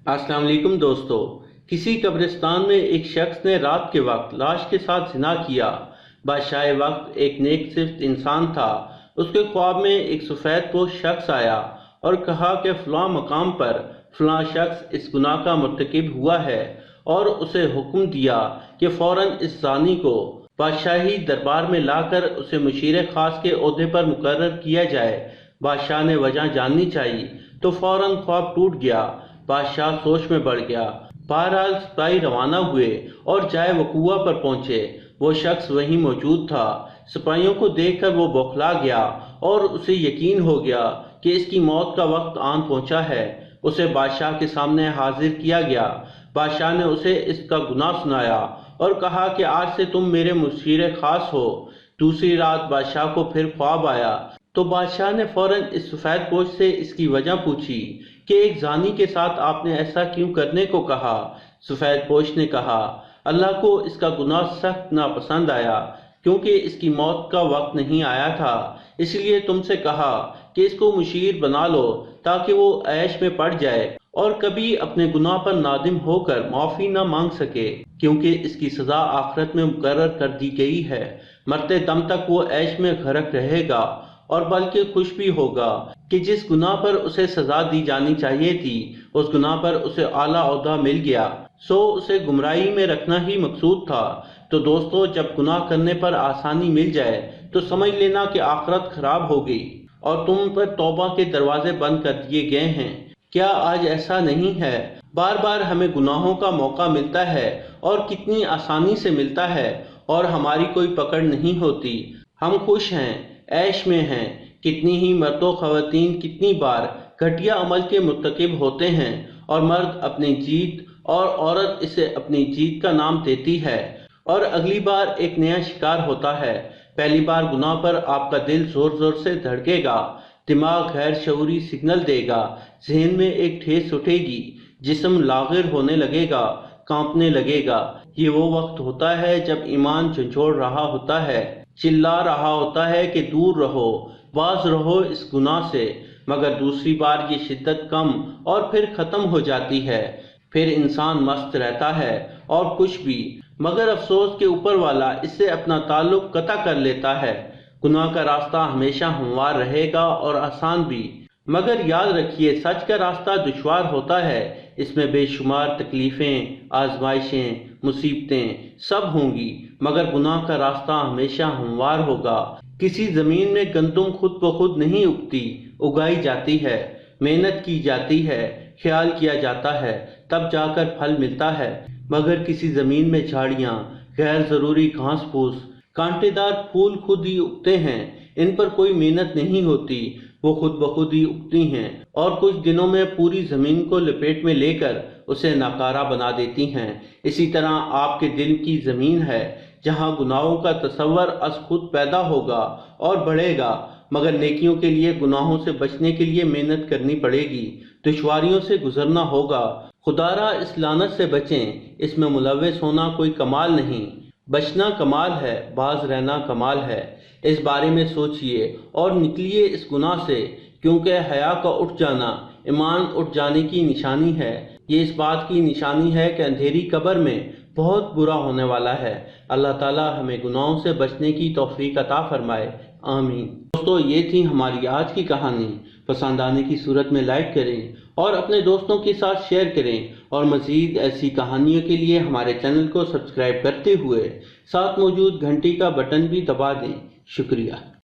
अस्सलाम वालेकुम दोस्तों। किसी कब्रिस्तान में एक शख्स ने रात के वक्त लाश के साथ जिना किया। बादशाह वक्त एक नेक सिर्फ इंसान था। उसके ख्वाब में एक सफ़ेद पोश शख्स आया और कहा कि फ़लाँ मकाम पर फ़लाँ शख्स इस गुनाह का मुर्तकिब हुआ है, और उसे हुक्म दिया कि फ़ौरन इस ज़ानी को बादशाही दरबार में लाकर उसे मुशीर ख़ास के ओहदे पर मुकर्रर किया जाए। बादशाह ने वजह जाननी चाहिए तो फ़ौरन ख्वाब टूट गया। बादशाह सोच में पड़ गया। बहरहाल सिपाही रवाना हुए और जाए वकूआ पर पहुंचे। वो शख्स वहीं मौजूद था। सिपाहियों को देखकर वो बौखला गया और उसे यकीन हो गया कि इसकी मौत का वक्त आन पहुंचा है। उसे बादशाह के सामने हाजिर किया गया। बादशाह ने उसे इसका गुनाह सुनाया और कहा कि आज से तुम मेरे मुशीर खास हो। दूसरी रात बादशाह को फिर ख्वाब आया तो बादशाह ने फौरन इस सफेद पोश से इसकी वजह पूछी कि एक जानी के साथ आपने ऐसा क्यों करने को कहा। सफेद पोश ने कहा, अल्लाह को इसका गुनाह सख्त नापसंद आया, क्योंकि इसकी मौत का वक्त नहीं आया था। इसलिए तुमसे कहा कि इसको मुशीर बना लो ताकि वो ऐश में पड़ जाए और कभी अपने गुनाह पर नादिम होकर माफी न मांग सके, क्योंकि इसकी सजा आखिरत में मुकर्रर कर दी गई है। मरते दम तक वो ऐश में गरक रहेगा और बल्कि खुश भी होगा कि जिस गुनाह पर उसे सजा दी जानी चाहिए थी उस गुनाह पर उसे आला ओहदा मिल गया। सो उसे गुमराही में रखना ही मकसूद था। तो दोस्तों, जब गुनाह करने पर आसानी मिल जाए तो समझ लेना कि आखिरत खराब हो गई और तुम पर तौबा के दरवाजे बंद कर दिए गए हैं। क्या आज ऐसा नहीं है? बार बार हमें गुनाहों का मौका मिलता है और कितनी आसानी से मिलता है, और हमारी कोई पकड़ नहीं होती। हम खुश हैं, ऐश में हैं। कितनी ही मर्दों ख़वातीन कितनी बार घटिया अमल के मुर्तकिब होते हैं और मर्द अपनी जीत और औरत इसे अपनी जीत का नाम देती है, और अगली बार एक नया शिकार होता है। पहली बार गुनाह पर आपका दिल जोर जोर से धड़केगा, दिमाग गैर शऊरी सिग्नल देगा, जहन में एक ठेस उठेगी, जिस्म लागिर होने लगेगा, कांपने लगेगा। ये वो वक्त होता है जब ईमान झंझोड़ रहा होता है, चिल्ला रहा होता है कि दूर रहो, बाज रहो इस गुनाह से। मगर दूसरी बार ये शिद्दत कम और फिर खत्म हो जाती है। फिर इंसान मस्त रहता है और कुछ भी, मगर अफसोस के ऊपर वाला इससे अपना ताल्लुक कता कर लेता है। गुनाह का रास्ता हमेशा हमवार रहेगा और आसान भी, मगर याद रखिए सच का रास्ता दुश्वार होता है। इसमें बेशुमार तकलीफें, आजमाइशें, मुसीबतें सब होंगी, मगर गुनाह का रास्ता हमेशा हमवार होगा। किसी जमीन में गंदुम खुद ब खुद नहीं उगती, उगाई जाती है, मेहनत की जाती है, ख्याल किया जाता है, तब जाकर फल मिलता है। मगर किसी जमीन में झाड़ियाँ, गैर जरूरी घास फूस, कांटेदार फूल खुद ही उगते हैं। इन पर कोई मेहनत नहीं होती, वो खुद ब खुद ही उगती हैं और कुछ दिनों में पूरी जमीन को लपेट में लेकर उसे नाकारा बना देती हैं। इसी तरह आपके दिल की जमीन है, जहाँ गुनाहों का तसव्वुर अस खुद पैदा होगा और बढ़ेगा, मगर नेकियों के लिए गुनाहों से बचने के लिए मेहनत करनी पड़ेगी, दुश्वारियों से गुजरना होगा। खुदारा इस लानत से बचें, इसमें मुलव्वस होना कोई कमाल नहीं, बचना कमाल है, बाज रहना कमाल है। इस बारे में सोचिए और निकलिए इस गुनाह से, क्योंकि हया का उठ जाना ईमान उठ जाने की निशानी है। ये इस बात की निशानी है कि अंधेरी कब्र में बहुत बुरा होने वाला है। अल्लाह ताला हमें गुनाहों से बचने की तौफीक अता फरमाए, आमीन। दोस्तों, ये थी हमारी आज की कहानी। पसंद आने की सूरत में लाइक करें और अपने दोस्तों के साथ शेयर करें, और मज़ीद ऐसी कहानियों के लिए हमारे चैनल को सब्सक्राइब करते हुए साथ मौजूद घंटी का बटन भी दबा दें। शुक्रिया।